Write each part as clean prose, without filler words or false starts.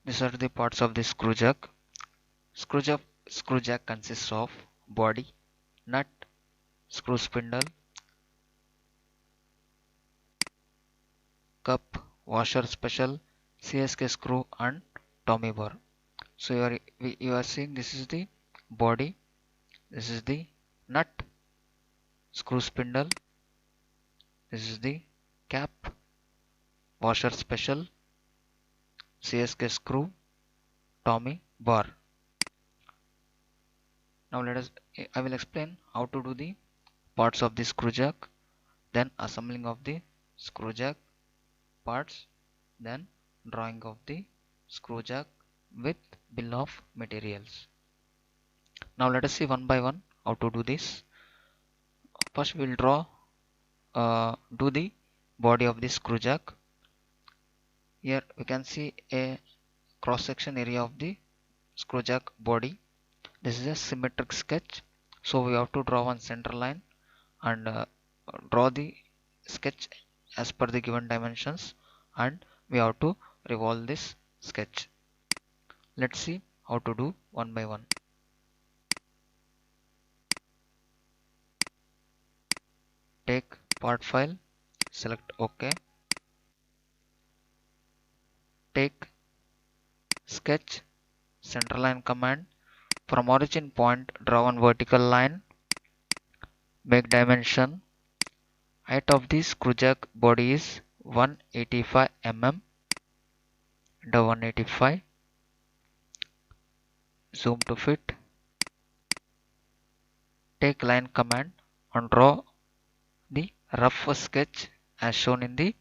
These are the parts of the screw jack. Screw jack, screw jack consists of body, nut, screw spindle, cup, washer special, CSK screw and Tommy bar. So you are seeing this is the body, this is the nut, screw spindle, this is the cap, washer special, CSK screw, Tommy bar. Now I will explain how to do the parts of the screw jack, then assembling of the screw jack parts, then drawing of the screw jack with bill of materials. Now let us see one by one how to do this. First we will do the body of the screw jack. Here we can see a cross section area of the screw jack body. This is a symmetric sketch, so we have to draw one center line and draw the sketch as per the given dimensions, and we have to revolve this sketch. Let's see how to do one by one. Take part file, select OK. Take sketch, centerline command. From origin point, draw one vertical line. Make dimension. Height of the screw jack body is 185 mm. The 185. Zoom to fit. Take line command and draw the rough sketch as shown in the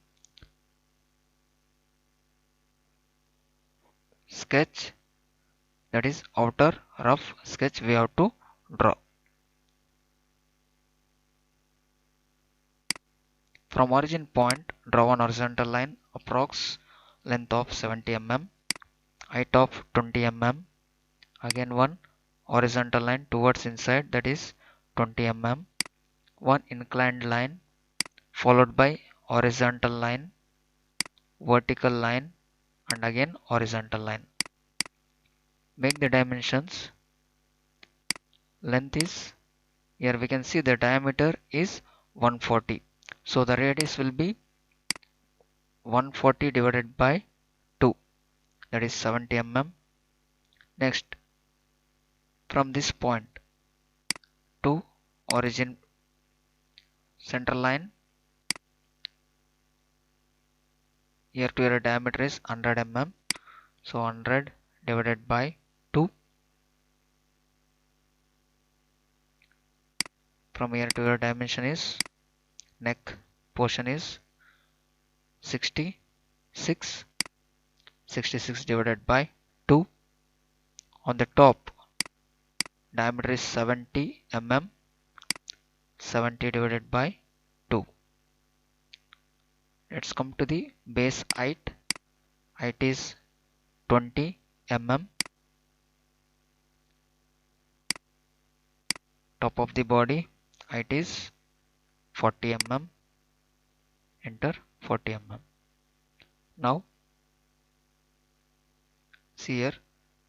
sketch, that is outer rough sketch we have to draw. From origin point, draw one horizontal line approx length of 70 mm, height of 20 mm. Again one horizontal line towards inside, that is 20 mm. One inclined line followed by horizontal line, vertical line and again horizontal line. Make the dimensions. Length is, here we can see the diameter is 140. So the radius will be 140 divided by 2, that is 70 mm. Next, from this point to origin center line, here to your diameter is 100 mm. So 100 divided by 2. From here to your dimension is, neck portion is 66. 66 divided by 2. On the top, diameter is 70 mm. 70 divided by 2. Let's come to the base height. Height is 20 mm. Top of the body, height is 40 mm. Enter 40 mm. Now see here,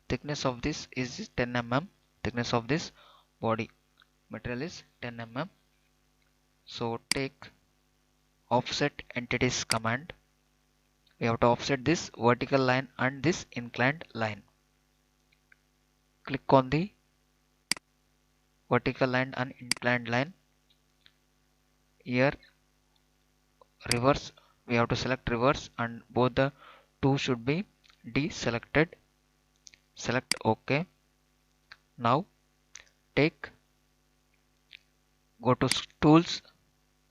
thickness of this is 10 mm. Thickness of this body material is 10 mm. So take offset entities command. We have to offset this vertical line and this inclined line. Click on the vertical line and inclined line. Here reverse, we have to select reverse and both the two should be deselected. Select OK. Now go to tools,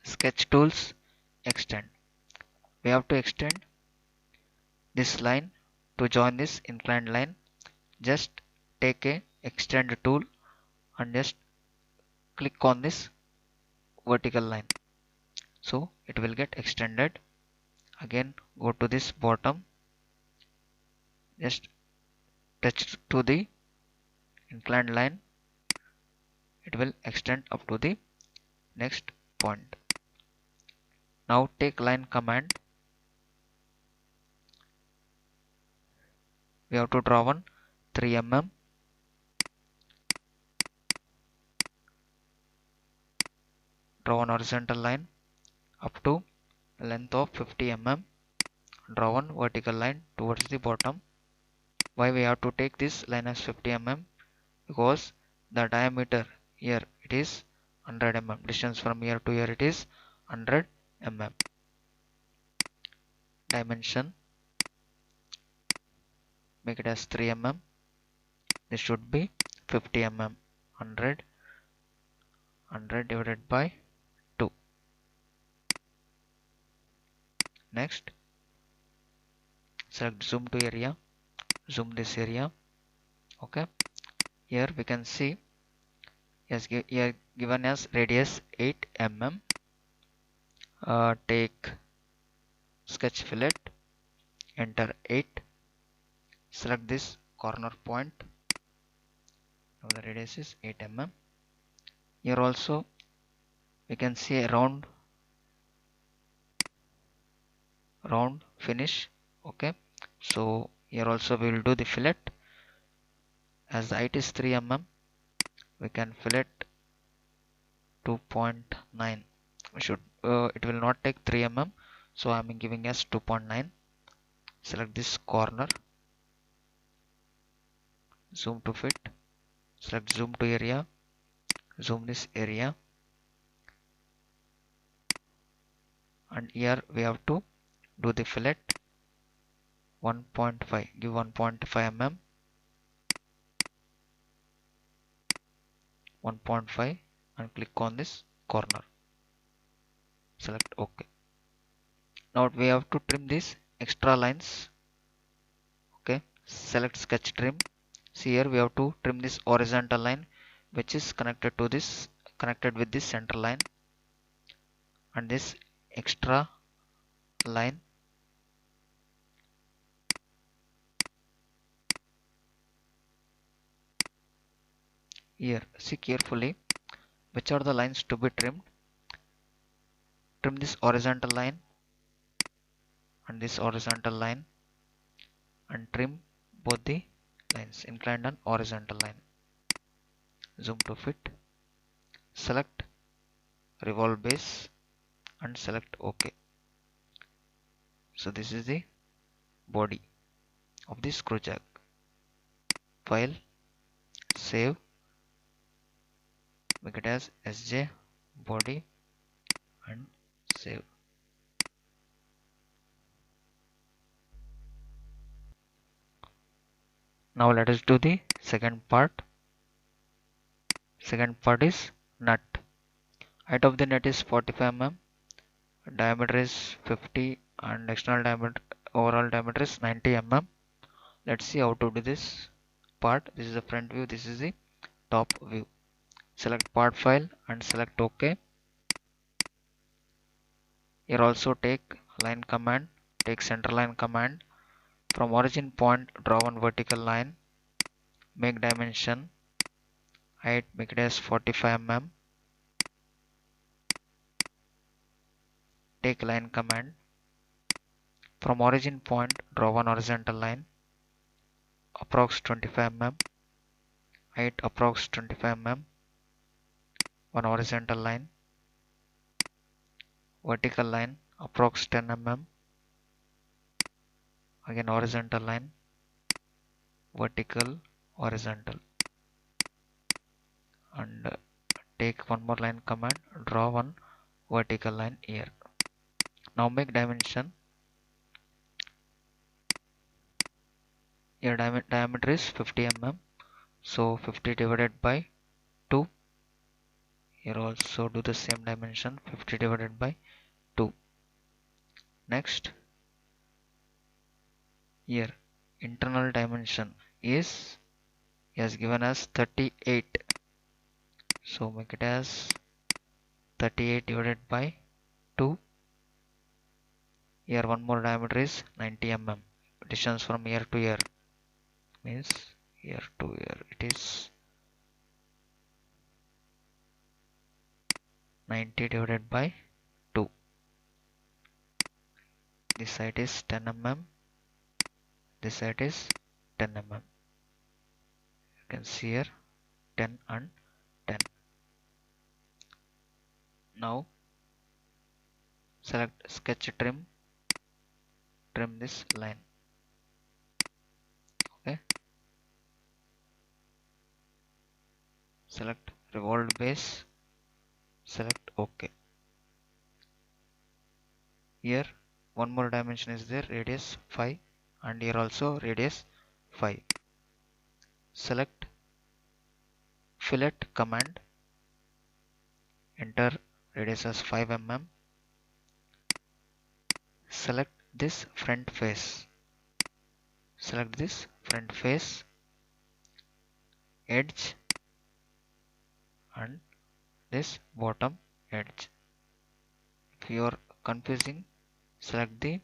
sketch tools, extend. We have to extend this line to join this inclined line. Just take a extend tool and just click on this vertical line, so it will get extended. Again go to this bottom, just touch to the inclined line, it will extend up to the next point. Now take line command. we have to draw one 3 mm, draw one horizontal line up to length of 50 mm, draw one vertical line towards the bottom. Why we have to take this line as 50 mm? Because the diameter here it is 100 mm, distance from here to here it is 100 mm. Dimension, make it as 3 mm, this should be 50 mm, 100 divided by 2. Next, select zoom to area, zoom this area. Okay, here we can see yes, here given as radius 8 mm. Take sketch fillet, enter 8, select this corner point. Now the radius is 8 mm. Here also we can see a round finish. Okay, so here also we will do the fillet. As the height is 3 mm, we can fillet 2.9. We should it will not take 3 mm, so I am giving as 2.9. Select this corner, zoom to fit, select zoom to area, zoom this area, and here we have to do the fillet 1.5, give 1.5 mm, 1.5, and click on this corner, select OK. Now we have to trim these extra lines. Okay, select sketch trim. See here we have to trim this horizontal line which is connected to this, connected with this center line, and this extra line. Here see carefully which are the lines to be trimmed. Trim this horizontal line and this horizontal line, and trim both the lines, inclined and horizontal line. Zoom to fit, select revolve base and select OK. So this is the body of the screw jack. File, save, make it as SJ body and save. Now let us do the second part. Second part is nut. Height of the nut is 45 mm, diameter is 50, and external diameter, overall diameter is 90 mm. Let's see how to do this part. This is the front view, this is the top view. Select part file and select OK. Here also take line command, take center line command. From origin point draw one vertical line, make dimension, height make it as 45 mm. Take line command. From origin point draw one horizontal line, approx 25 mm, height approx 25 mm, one horizontal line, vertical line approx 10 mm, again horizontal line, vertical, horizontal, and take one more line command, draw one vertical line here. Now make dimension. Here diameter is 50 mm, so 50 divided by 2. Here also do the same dimension, 50 divided by 2. Next, here internal dimension is given as 38, so make it as 38 divided by 2. Here one more diameter is 90 mm, distance from here to here means here to here it is 90 divided by 2. This side is 10 mm, this side is 10 mm. You can see here 10 and 10. Now select sketch trim, trim this line. Okay. Select revolved base, select OK. Here one more dimension is there, radius 5, and here also radius 5. Select fillet command, enter radius as 5 mm. Select this front face, select this front face, edge, and this bottom edge. If you are confusing, select the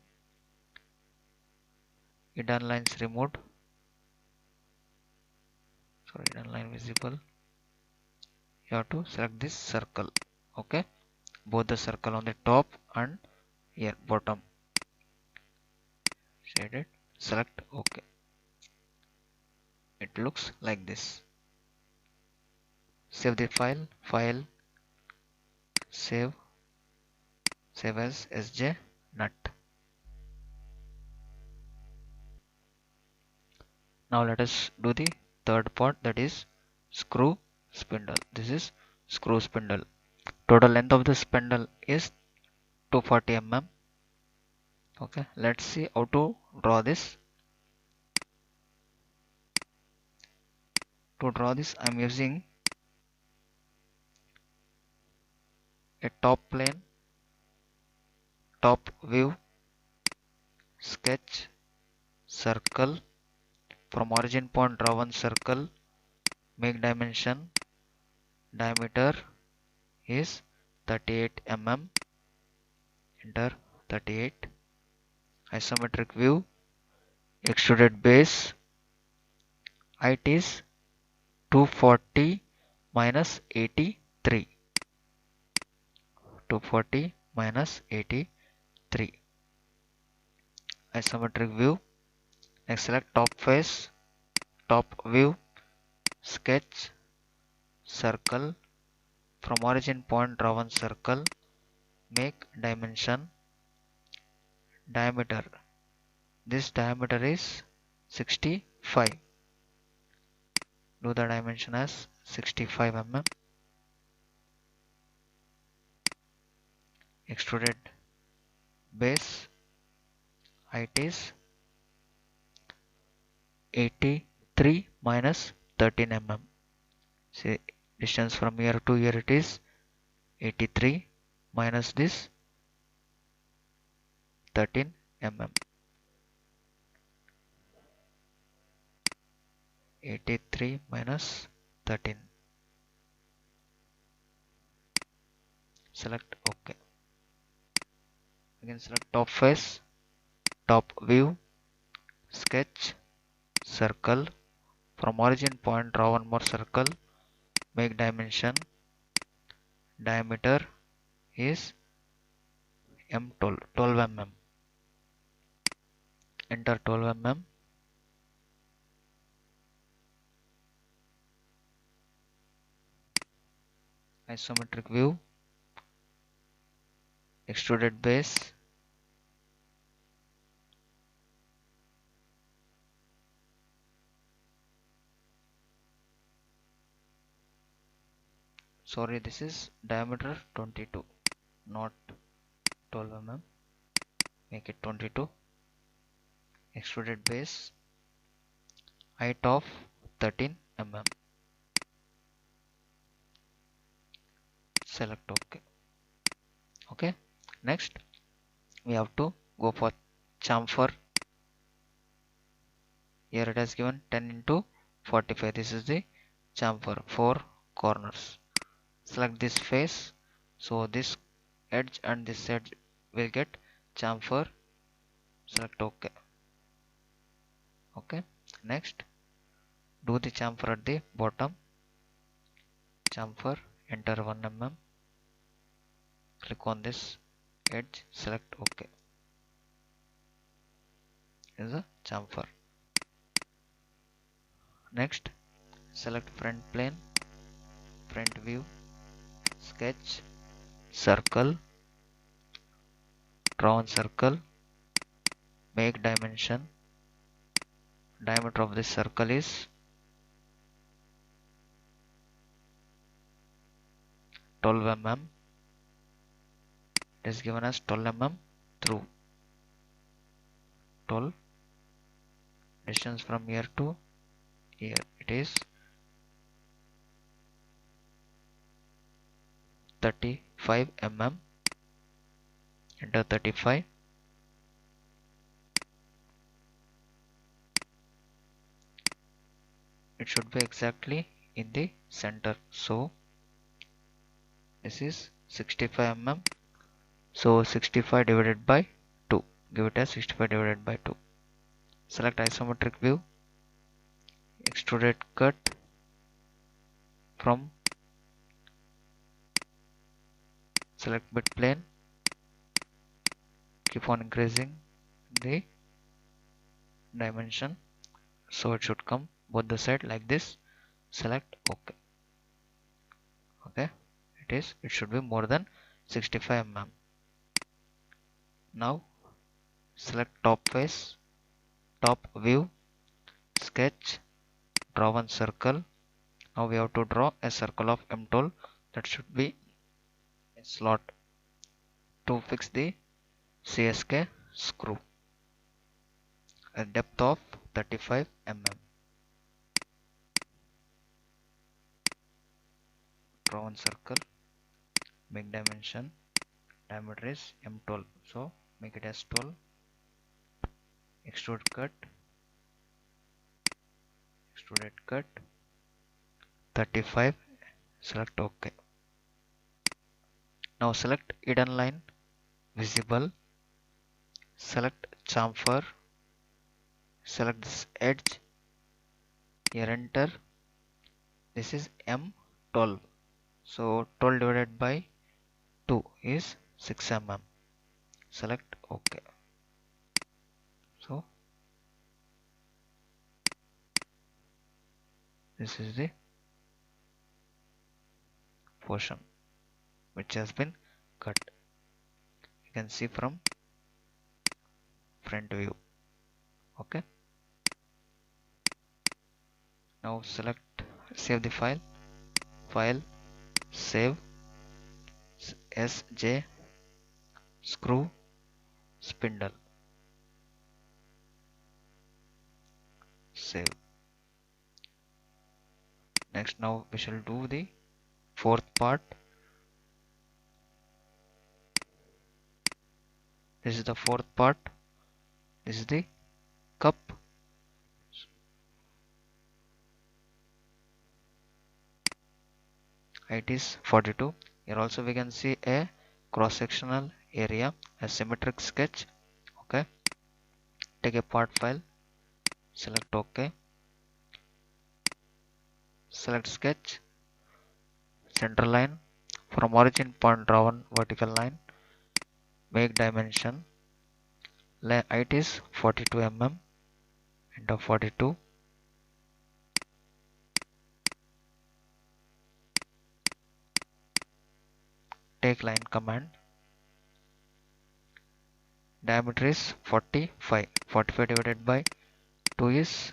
hidden lines removed, sorry, hidden line visible. You have to select this circle. Okay, both the circle on the top and here bottom shaded. Select OK. It looks like this. Save the file, file, save as SJ nut. Now let us do the third part, that is screw spindle. This is screw spindle. Total length of the spindle is 240 mm. Okay, let's see how to draw this. To draw this, I am using a top plane, top view, sketch, circle. From origin point draw one circle, make dimension, diameter is 38 mm, enter 38. Isometric view, extruded base, height is 240 minus 83, 240 minus 83. Isometric view, next select top face, top view, sketch, circle. From origin point draw one circle, make dimension, diameter. This diameter is 65. Do the dimension as 65 mm. Extruded base, height is 83 minus 13 mm. See, distance from here to here it is 83 minus this 13 mm. 83 minus 13. Select OK. Again select top face, top view, sketch, circle. From origin point draw one more circle, make dimension, diameter is M12, 12 mm. Enter 12 mm. Isometric view, extruded base, sorry, this is diameter 22, not 12 mm. Make it 22. Extruded base, height of 13 mm. Select OK. Okay, next we have to go for chamfer. Here it has given 10 into 45. This is the chamfer, 4 corners. Select this face, so this edge and this edge will get chamfer. Select OK. Okay, next do the chamfer at the bottom. Chamfer, enter 1 mm. Click on this edge, select OK. Is a chamfer. Next, select front plane, front view, sketch, circle, draw one circle, make dimension. Diameter of this circle is 12 mm. It is given as 12 mm through. 12. Distance from here to here, it is 35 mm. Enter 35. It should be exactly in the center. So this is 65 mm. So 65 divided by 2. Give it as 65 divided by 2. Select isometric view. Extruded cut from select bit plane. Keep on increasing the dimension. So it should come both the side like this. Select OK. Okay. It should be more than 65 mm. Now select top face, top view, sketch, draw one circle. Now we have to draw a circle of M12 that should be a slot to fix the CSK screw. A depth of 35 mm. Draw one circle, make dimension, diameter is M12, so make it as 12. Extrude cut, extruded cut, 35, select OK. Now select hidden line, visible, select chamfer, select this edge, here enter, this is M12, so 12 divided by 2 is 6 mm. Select OK. So this is the portion which has been cut. You can see from front view. Okay. Now select, save the file, file, save, SJ, screw, spindle, save. Next, now we shall do the fourth part. This is the fourth part. This is the cup. Height is 42. Here also we can see a cross-sectional area, a symmetric sketch. Okay. Take a part file. Select OK. Select sketch. Center line. From origin point draw one vertical line. Make dimension. Height is 42 mm. Enter 42. Take line command. Diameter is 45. 45 divided by 2 is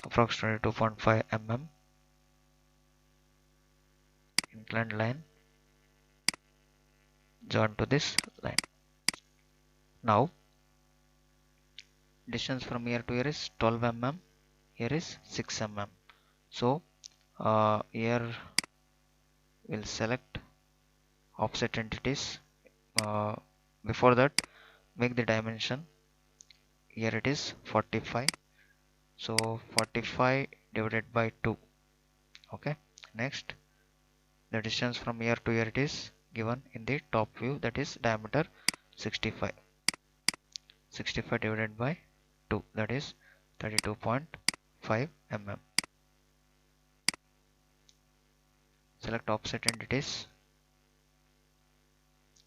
approximately 2.5 mm. Inclined line. Join to this line. Now distance from here to here is 12 mm. Here is 6 mm. So here we'll select offset entities. Before that, make the dimension. Here it is 45. So 45 divided by 2. Okay. Next, the distance from here to here it is given in the top view, that is diameter 65. 65 divided by 2, that is 32.5 mm. Select offset entities.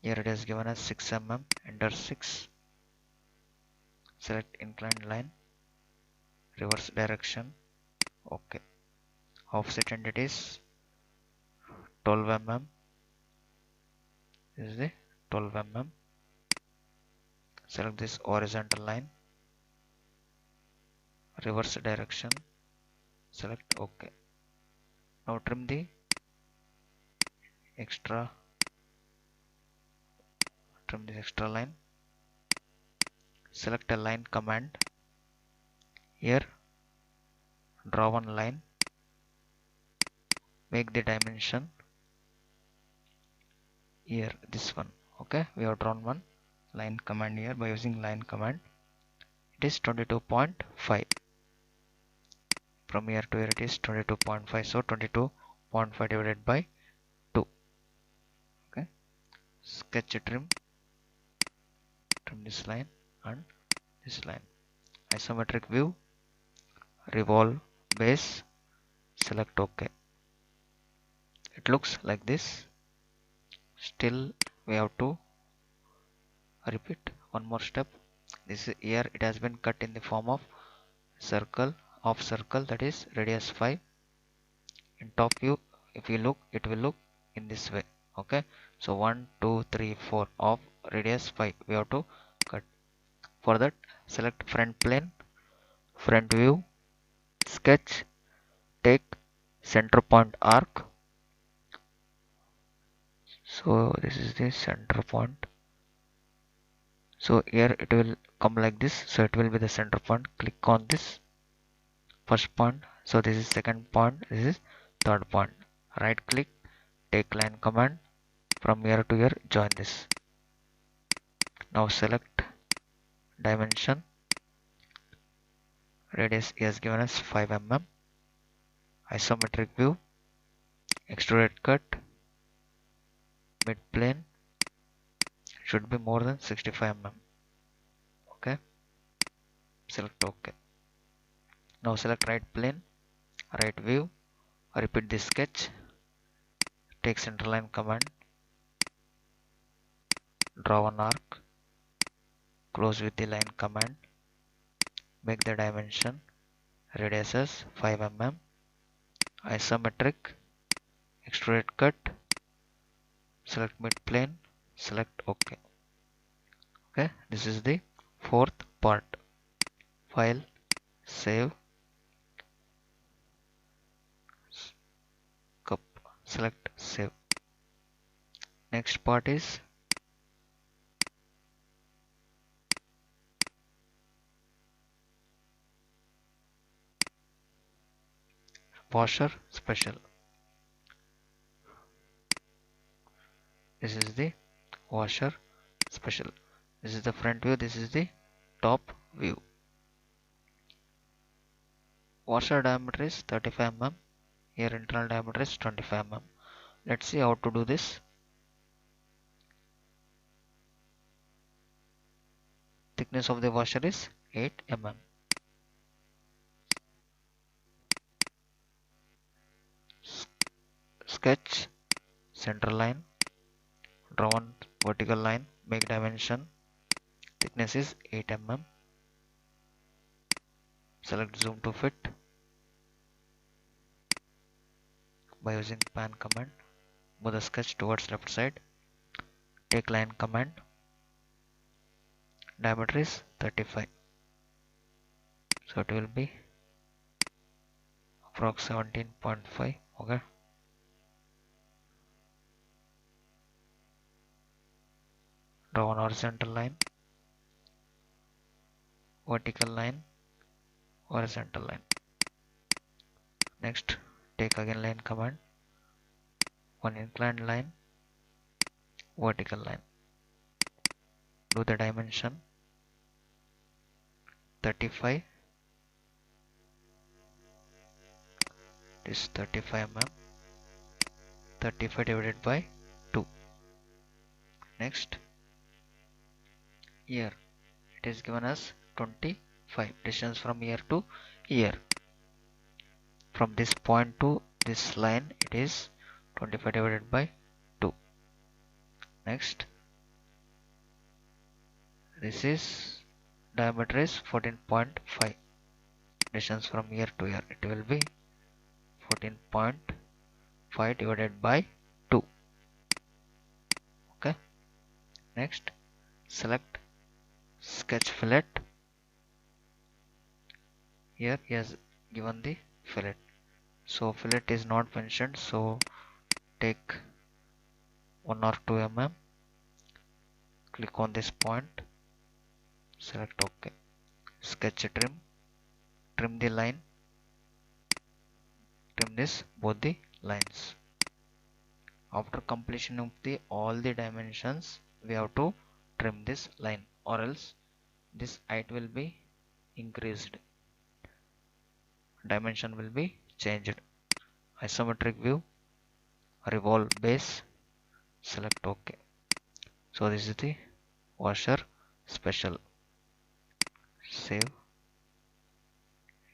Here it is given as 6 mm. Enter 6. Select inclined line. reverse direction, okay. Offset entities 12 mm, this is the 12 mm. Select this horizontal line, reverse direction, select OK. Now trim the extra, trim this extra line. Select a line command. Here draw one line, make the dimension here this one, okay. We have drawn one line command here. By using line command, it is 22.5. From here to here it is 22.5, so 22.5 divided by 2, okay. Sketch trim, trim this line and this line. Isometric view, revolve base, select OK. It looks like this. Still we have to repeat one more step. This is here it has been cut in the form of circle, half circle, that is radius 5. In top view, if you look, it will look in this way, okay. So 1 2 3 4 of radius 5 we have to cut. For that, select front plane, front view, sketch, take center point arc. So this is the center point. So here it will come like this, so it will be the center point. Click on this first point, so this is second point, this is third point. Right click, take line command, from here to here join this. Now select dimension, radius is given as 5 mm, isometric view, extruded cut, mid plane should be more than 65 mm, okay. Select OK. Now select right plane, right view, repeat this sketch, take center line command, draw an arc, close with the line command, make the dimension radius as 5 mm, isometric, extruded cut, select mid plane, select OK. Okay, this is the fourth part. File, save, cup, select save. Next part is washer special. This is the washer special. This is the front view, this is the top view. Washer diameter is 35 mm. Here internal diameter is 25 mm. Let's see how to do this. Thickness of the washer is 8 mm. Sketch center line, draw one vertical line, make dimension, thickness is 8 mm. Select zoom to fit. By using pan command, move the sketch towards left side. Take line command. Diameter is 35. So it will be approx 17.5. Okay. Draw one horizontal line, vertical line, horizontal line. Next, take again line command, one inclined line, vertical line. Do the dimension 35. This 35 mm. 35 divided by 2. Next, here it is given as 25. Distance from here to here. From this point to this line, it is 25 divided by 2. Next, this is diameter is 14.5. distance from here to here, it will be 14.5 divided by 2. Okay, next select sketch fillet. Here he has given the fillet, so fillet is not mentioned, so take 1 or 2 mm, click on this point, select OK. Sketch trim the line, trim this both the lines. After completion of all the dimensions, we have to trim this line, or else this height will be increased, dimension will be changed. Isometric view, revolve base, select OK. So this is the washer special. Save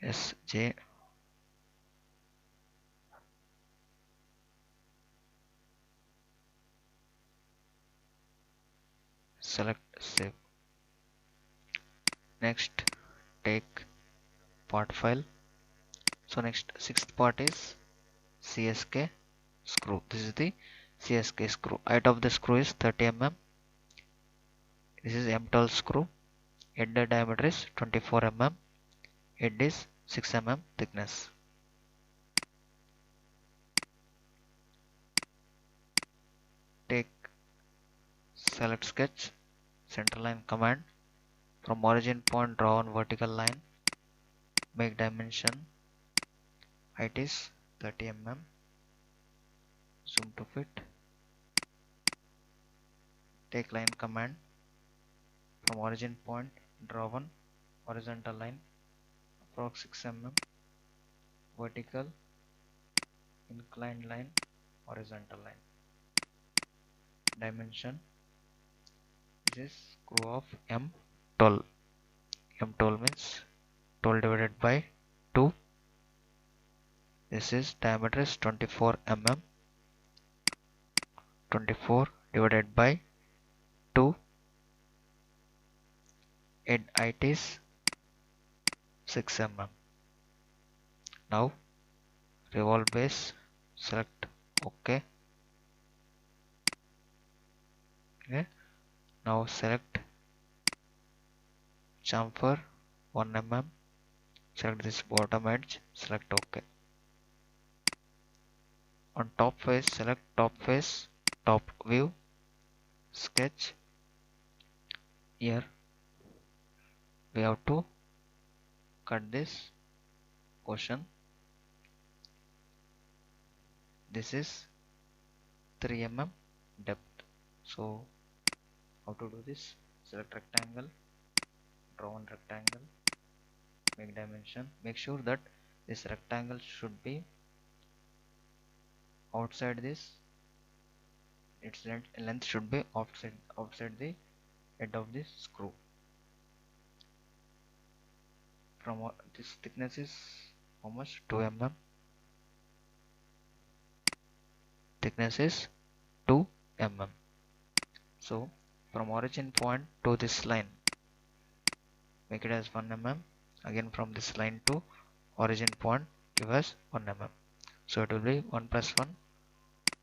SJ. Select save. Next take part file. So next sixth part is CSK screw. This is the CSK screw. Height of the screw is 30 mm. This is M12 screw. Head diameter is 24 mm. Head is 6 mm thickness. Take select sketch, center line command. From origin point draw on vertical line. Make dimension. Height is 30 mm. Zoom to fit. Take line command. From origin point draw one horizontal line, approx 6 mm. Vertical inclined line, horizontal line. Dimension, this is screw of M12. M12 means 12 divided by 2. This is diameter is 24 mm. 24 divided by 2. Head height is 6 mm. Now revolve base, select OK. Okay. Now select chamfer 1 mm. Select this bottom edge, select OK. On top face, select top face, top view, sketch. Here we have to cut this portion. This is 3 mm depth. So how to do this? Select rectangle, draw one rectangle, make dimension. Make sure that this rectangle should be outside this. Its length should be outside the head of this screw. From this thickness is how much? 2 mm. Thickness is 2 mm. So from origin point to this line, make it as 1 mm. Again from this line to origin point, give us 1 mm. So it will be 1 plus 1,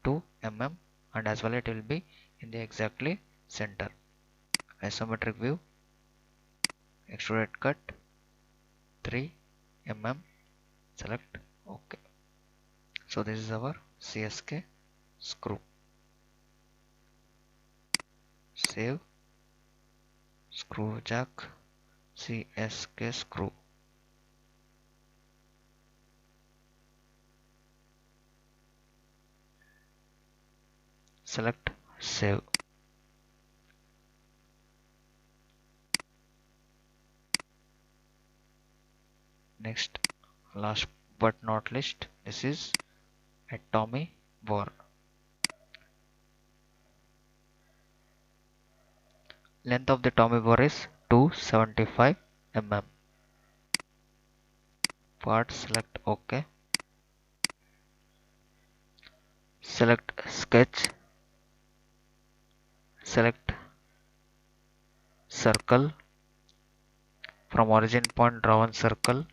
2 mm, and as well it will be in the exactly center. Isometric view, extruded cut 3 mm, select OK. So this is our CSK screw. Save, screw jack, CSK screw. Select save. Next, last but not least, this is a Tommy bore. Length of the Tommy bore is 275 mm. Part, select OK. Select sketch, select circle. From origin point draw one circle,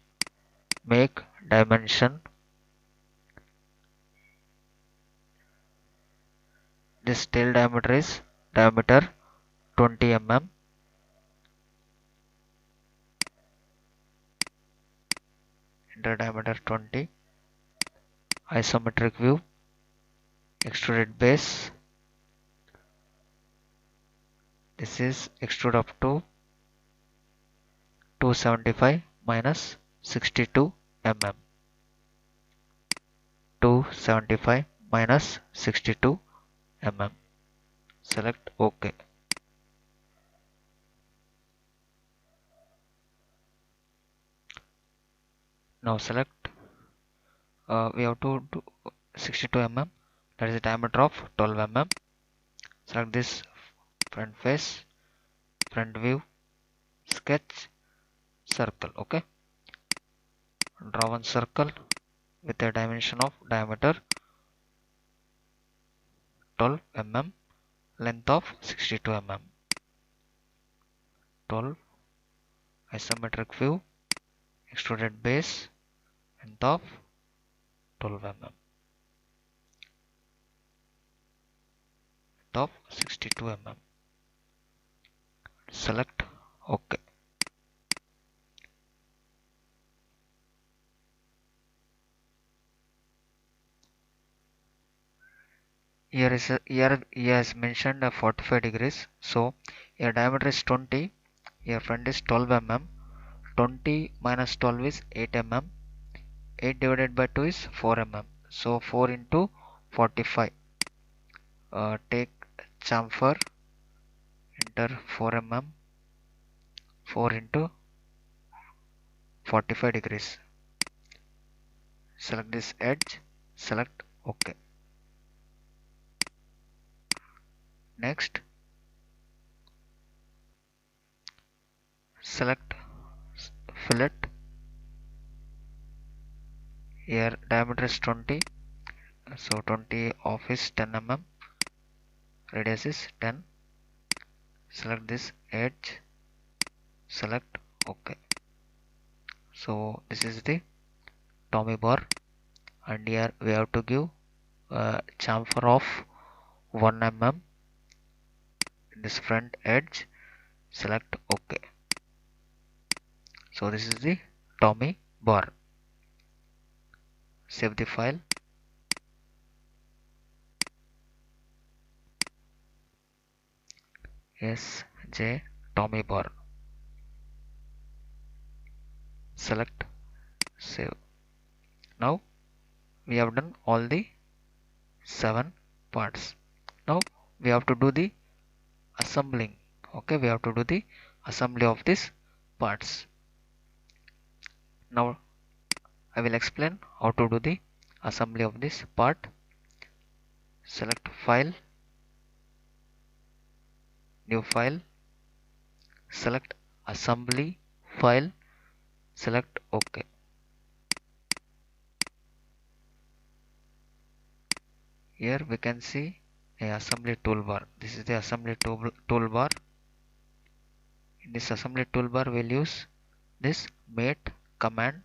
make dimension. This tail diameter is diameter 20 mm. Enter diameter 20. Isometric view, extruded base. This is extrude up to 275 minus 62 mm. 275 minus 62 mm. Select OK. Now select, we have to do 62 mm, that is the diameter of 12 mm. Select this front face, front view, sketch, circle. Okay, draw one circle with a dimension of diameter 12 mm, length of 62 mm. 12, isometric view, extruded base, length of 12 mm, length of 62 mm. Select OK. Here he has mentioned 45 degrees. So your diameter is 20. Your front is 12 mm. 20 minus 12 is 8 mm. 8 divided by 2 is 4 mm. So 4 into 45. Take chamfer. Enter 4 mm. 4 into 45 degrees. Select this edge. Select OK. Next, select fillet. Here diameter is 20. So 20 off is 10 mm. Radius is 10. Select this edge. Select OK. So this is the Tommy bar, and here we have to give chamfer of 1 mm in this front edge. Select OK. So this is the Tommy bar. Save the file. SJ Tommy bar. Select save. Now we have done all the 7 parts. Now we have to do the assembling. Okay, we have to do the assembly of these parts. Now I will explain how to do the assembly of this part. Select file, new file, select assembly file, select OK. Here we can see a assembly toolbar. This is the assembly toolbar. In this assembly toolbar we'll use this mate command,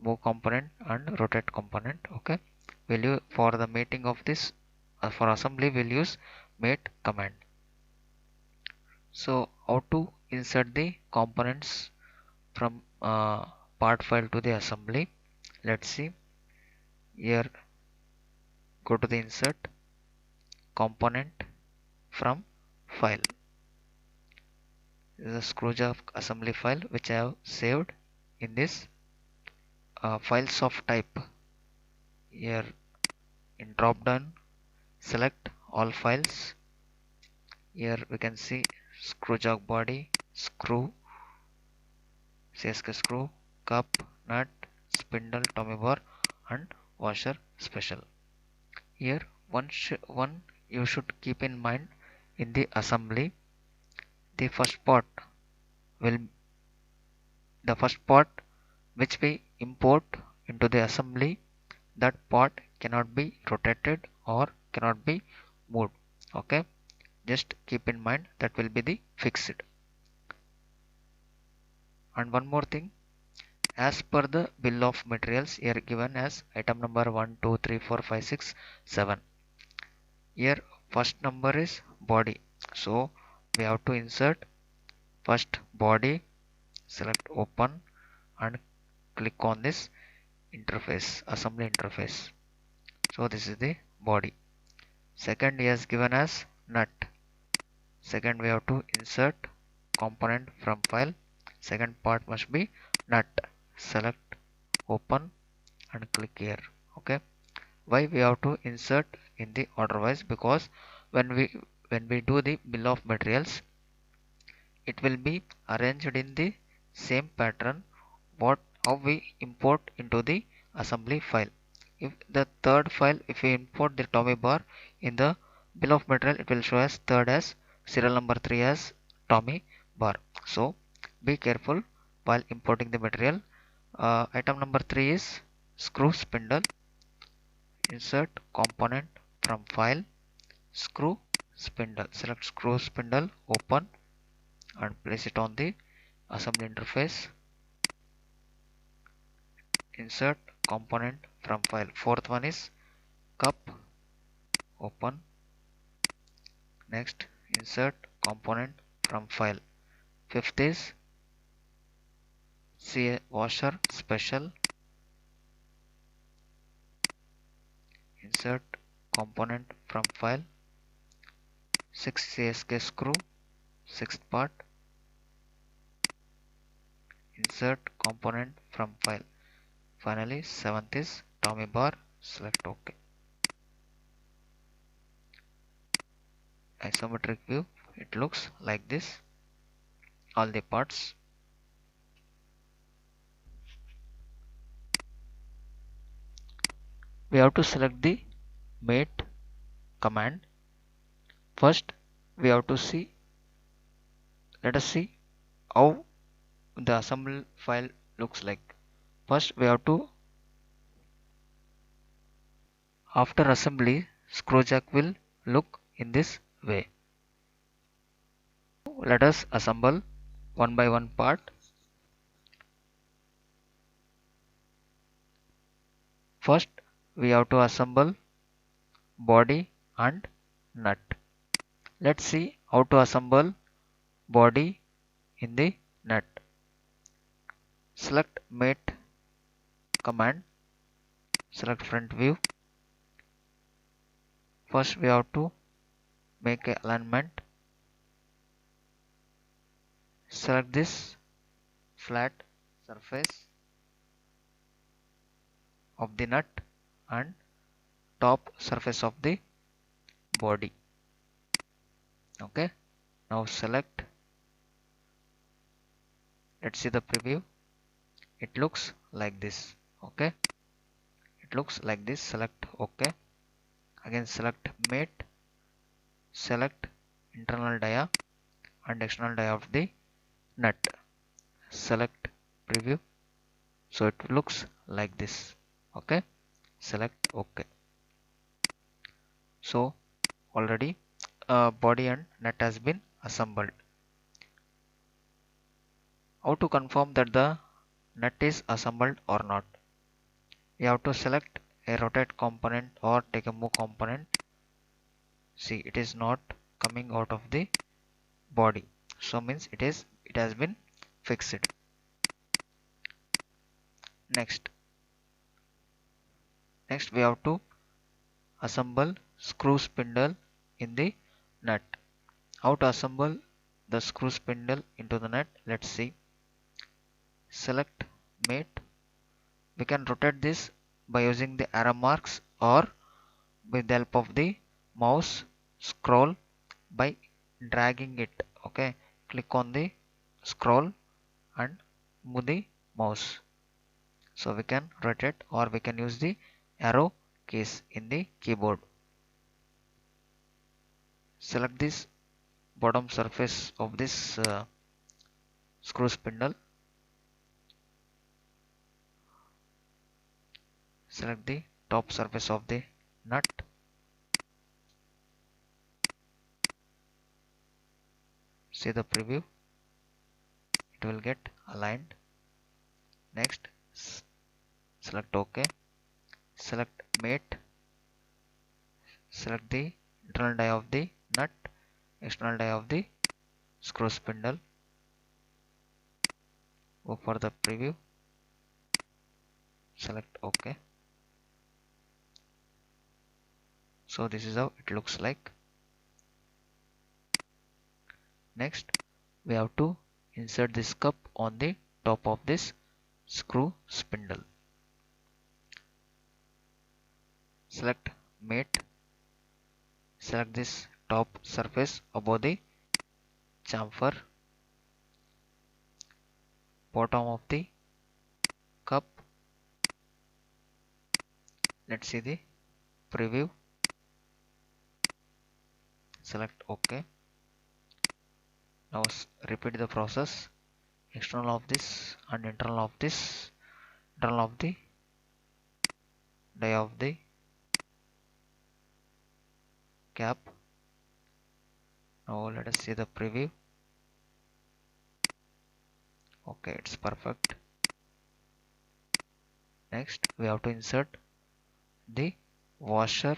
move component and rotate component. Okay, we'll use for the mating of this, for assembly we'll use mate command. So how to insert the components from part file to the assembly? Let's see. Here go to the insert component from file. This is a screwjack assembly file which I have saved in this files of type. Here in drop down select all files. Here we can see screwjack body, screw, CSK screw, cup, nut, spindle, Tommy bar and washer special. Here one you should keep in mind in the assembly, the first part which we import into the assembly, that part cannot be rotated or cannot be moved. Okay, just keep in mind that will be the fixed. And one more thing, as per the bill of materials here given as item number 1 2 3 4 5 6 7. Here first number is body, so we have to insert first body, select open and click on this interface, assembly interface. So this is the body. Second he has given as nut. Second we have to insert component from file. Second part must be nut. Select open and click here. Okay. Why we have to insert in the order wise? Because when we do the bill of materials, it will be arranged in the same pattern what how we import into the assembly file. If the third file, if we import the Tommy bar in the bill of material, it will show as third as serial number 3 as Tommy bar. So be careful while importing the material. Item number 3 is screw spindle. Insert component from file, screw spindle. Select screw spindle, open and place it on the assembly interface. Insert component from file. Fourth one is cup, open. Next insert component from file. Fifth is CA washer special. Insert component from file. Sixth CSK screw, sixth part. Insert component from file. Finally seventh is Tommy bar. Select OK. Isometric view, it looks like this, all the parts. We have to select the mate command. First we have to see, let us see how the assembly file looks like. First we have to, after assembly, screw jack will look in this way. Let us assemble one by one part. First we have to assemble body and nut. Let's see how to assemble body in the nut. Select mate command, select front view. First we have to make a alignment. Select this flat surface of the nut and top surface of the body. Okay, now select, let's see the preview. It looks like this. Okay, it looks like this. Select OK. Again select mate, select internal dia and external dia of the nut. Select preview, so it looks like this. Okay, select OK. So already body and nut has been assembled. How to confirm that the nut is assembled or not? You have to select a rotate component or take a move component. See, it is not coming out of the body, so means it has been fixed. Next we have to assemble screw spindle in the nut. How to assemble the screw spindle into the nut? Let's see. Select mate. We can rotate this by using the arrow marks or with the help of the mouse scroll by dragging it. Okay, click on the scroll and move the mouse, so we can rotate, or we can use the arrow keys in the keyboard. Select this bottom surface of this screw spindle. Select the top surface of the nut. See the preview, it will get aligned. Next, select OK. Select mate. Select the internal die of the nut, external die of the screw spindle. Go for the preview. Select OK. So this is how it looks like. Next, we have to insert this cup on the top of this screw spindle. Select mate. Select this top surface above the chamfer, bottom of the cup. Let's see the preview. Select OK. Now repeat the process. External of this and internal of this, internal of the die of the cap. Now let us see the preview. Okay, it's perfect. Next, we have to insert the washer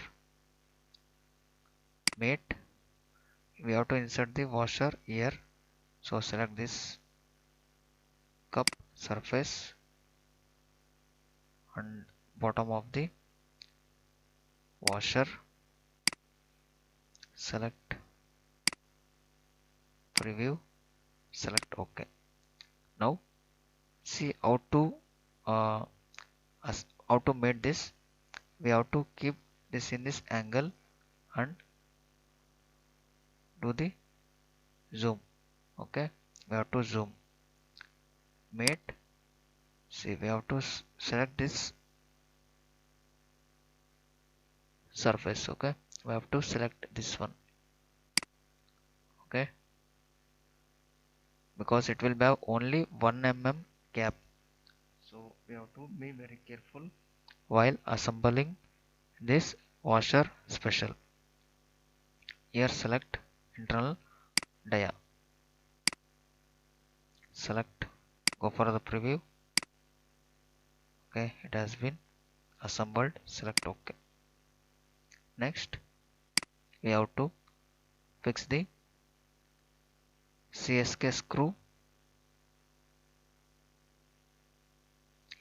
mate. We have to insert the washer here. So select this cup surface and bottom of the washer. Select preview. Select OK. Now see how to uh, how to make this. We have to keep this in this angle and do the zoom. Okay, we have to zoom. Mate. See, we have to select this surface. Okay, we have to select this one. Okay, because it will have only 1 mm gap, so we have to be very careful while assembling this washer special. Here select internal dia. Select, go for the preview. Okay, it has been assembled. Select OK. Next, we have to fix the CSK screw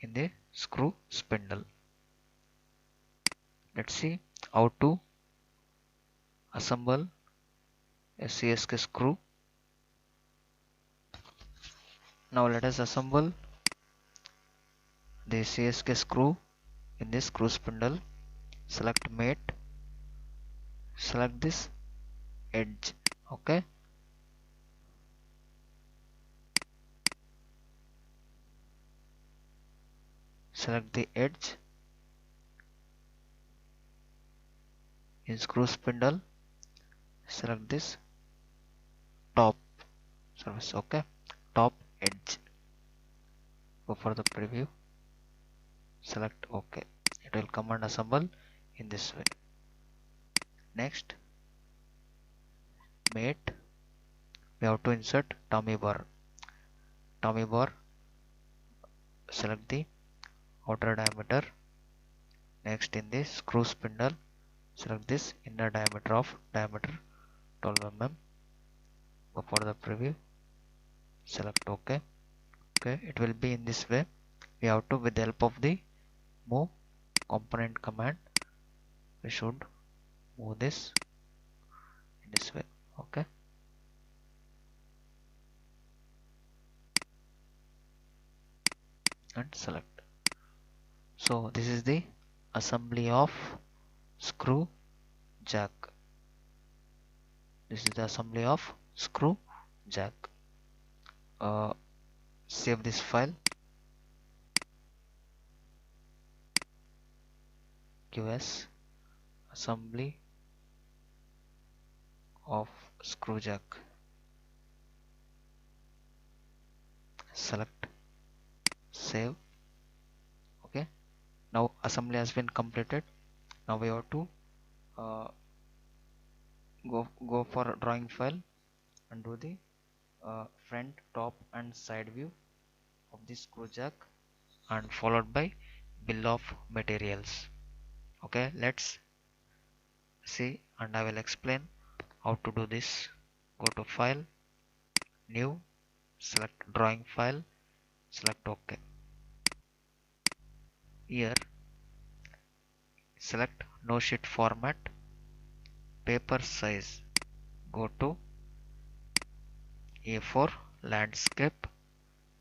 in the screw spindle. Let's see how to assemble a CSK screw. Now let us assemble the CSK screw in this screw spindle. Select mate. Select this edge. Okay. Select the edge in screw spindle. Select this top surface. Okay, top edge. Go for the preview. Select OK. It will come and assemble in this way. Next, mate. We have to insert tommy bar. Tommy bar. Select the outer diameter. Next, in this screw spindle, select this inner diameter of diameter 12 mm. Go for the preview. Select OK. Okay, it will be in this way. We have to, with the help of the move component command, we should move this in this way. Okay. And select. So this is the assembly of screw jack. This is the assembly of screw jack. Save this file. QS assembly of screw jack. Select, save. Okay, now assembly has been completed. Now we have to uh, go for a drawing file and do the front, top and side view of this screw jack. and followed by bill of materials. Okay, let's see and I will explain how to do this. Go to file, new, select drawing file, select OK. Here select no sheet format, paper size, go to A4 landscape,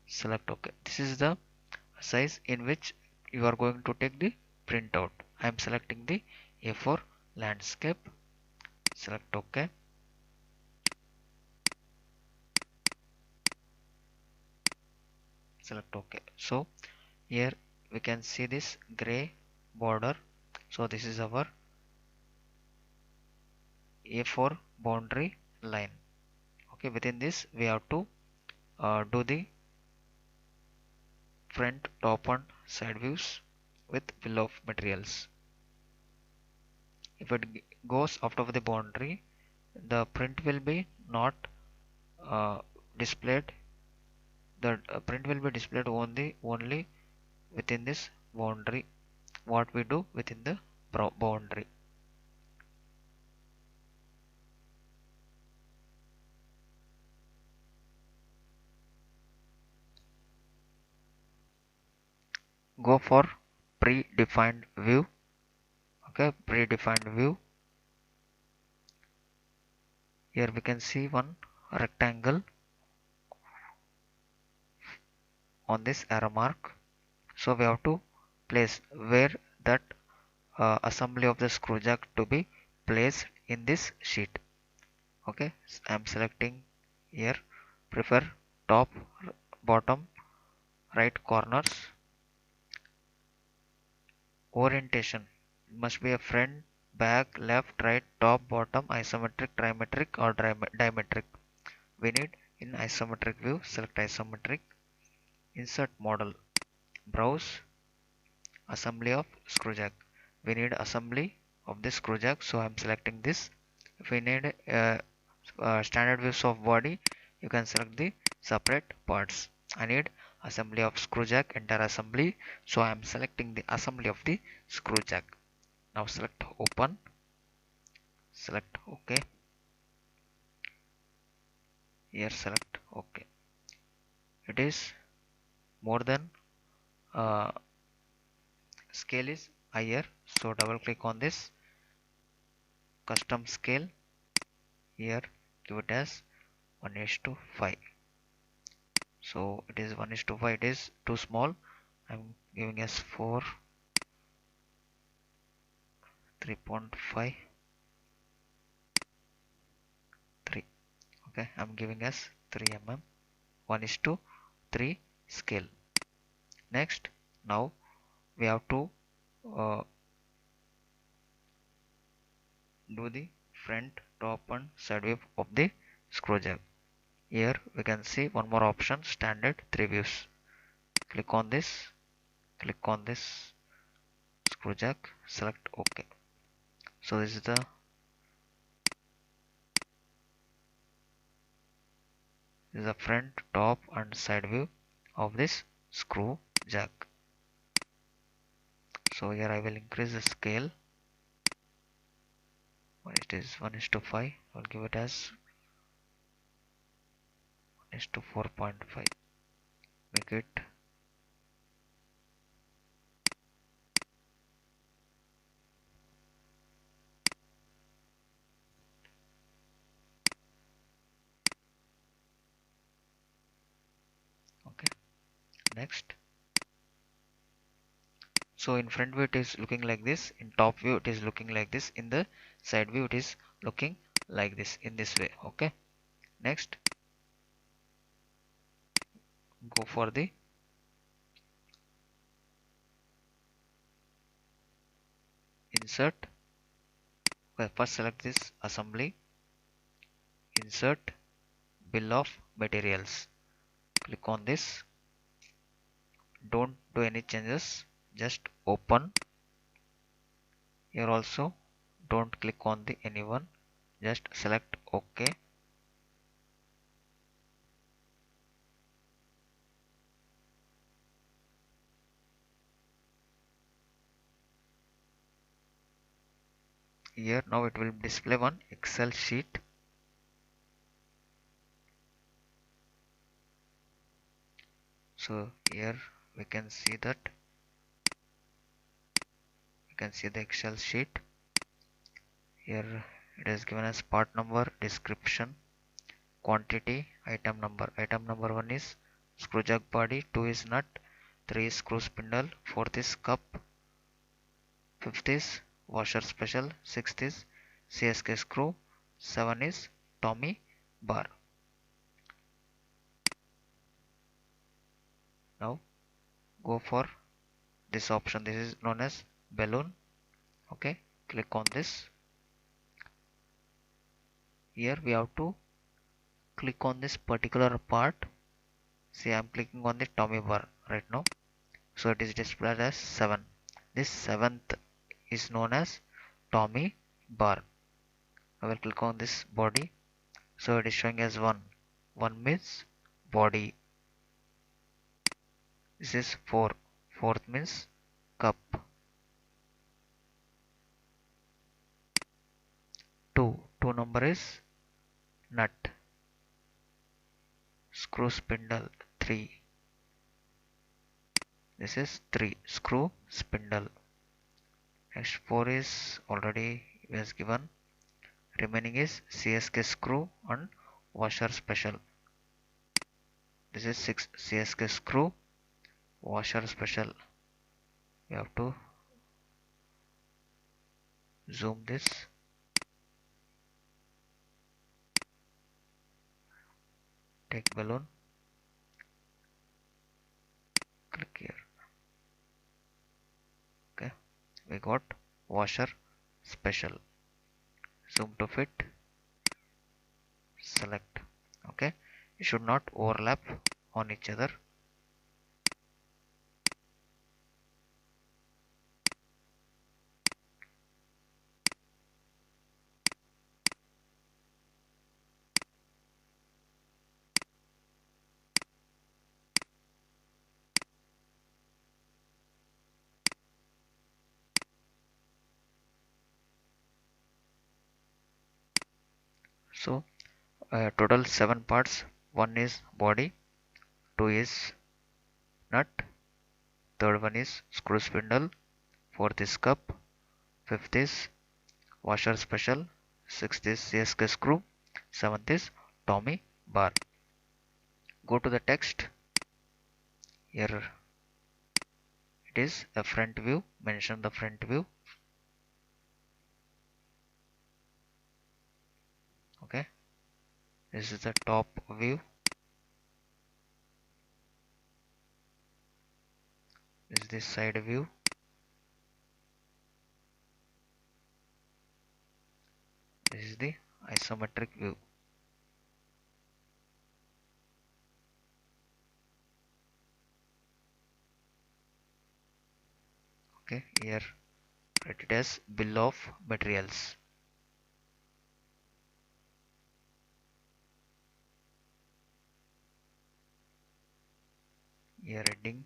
select OK. This is the size in which you are going to take the printout. I am selecting the A4 landscape, select OK. Select OK. So here we can see this gray border. So this is our A4 boundary line. Okay, within this we have to do the front, top and side views with bill of materials. If it goes out of the boundary, the print will be not uh, displayed. The print will be displayed only within this boundary. What we do within the boundary. Go for predefined view. Okay, predefined view. Here we can see one rectangle on this arrow mark. So we have to place where that assembly of the screw jack to be placed in this sheet. Okay, I am selecting here, prefer top, bottom, right corners. Orientation must be a front, back, left, right, top, bottom, isometric, trimetric or dimetric. We need in isometric view, select isometric, insert model, browse, assembly of screw jack. We need assembly of this screw jack, so I'm selecting this. If we need standard views of body, you can select the separate parts. I need assembly of screw jack, entire assembly, so I am selecting the assembly of the screw jack. Now select open, select OK. Here select OK. It is more than uh, scale is higher, so double click on this custom scale. Here give it as 1:5. So it is 1:5, it is too small. I'm giving as 4, 3.5, 3. Okay, I'm giving as 3 mm, 1:3 scale. Next, now we have to uh, do the front, top and side view of the screw jack. Here we can see one more option, standard 3 views. Click on this, click on this screw jack, select OK. So this is the front, top and side view of this screw jack. So here I will increase the scale. It is 1:5. I'll give it as 1:4.5. Make it okay. Next. So in front view it is looking like this, in top view it is looking like this, in the side view it is looking like this, in this way. Okay. Next, go for the insert. Well, first select this assembly, insert bill of materials. Click on this. Don't do any changes, just open. Here also don't click on the anyone, just select OK. here now it will display one Excel sheet. So here we can see that the Excel sheet. Here it is given as part number, description, quantity, item number. Item number 1 is screw jack body, 2 is nut, 3 is screw spindle, 4th is cup, 5th is washer special, 6th is CSK screw, 7 is Tommy bar. Now go for this option. This is known as balloon. Okay, click on this. Here we have to click on this particular part. See, I am clicking on the Tommy bar right now. So it is displayed as 7. This 7th is known as Tommy bar. I will click on this body. So it is showing as 1. 1 means body. This is 4. 4th means cup. 2. 2 number is nut. Screw spindle 3. This is 3. Screw spindle. Next 4 is already was given. Remaining is CSK screw and washer special. This is 6. CSK screw, washer special. We have to zoom this. Take balloon. Click here. Okay. We got washer special. Zoom to fit. Select. Okay. It should not overlap on each other. So total 7 parts. 1 is body, 2 is nut, 3rd one is screw spindle, 4th is cup, 5th is washer special, 6th is CSK screw, 7th is Tommy bar. Go to the text. Here it is a front view. Mention the front view. Okay. This is the top view. This is the side view. This is the isometric view. Okay, here write it as bill of materials. Here heading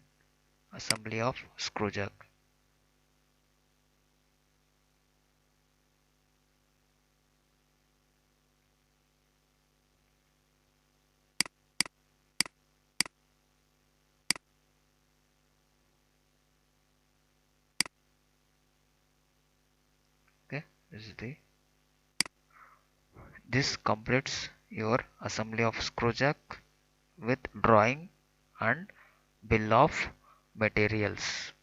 assembly of screw jack. Okay, this completes your assembly of screw jack with drawing and bill of materials.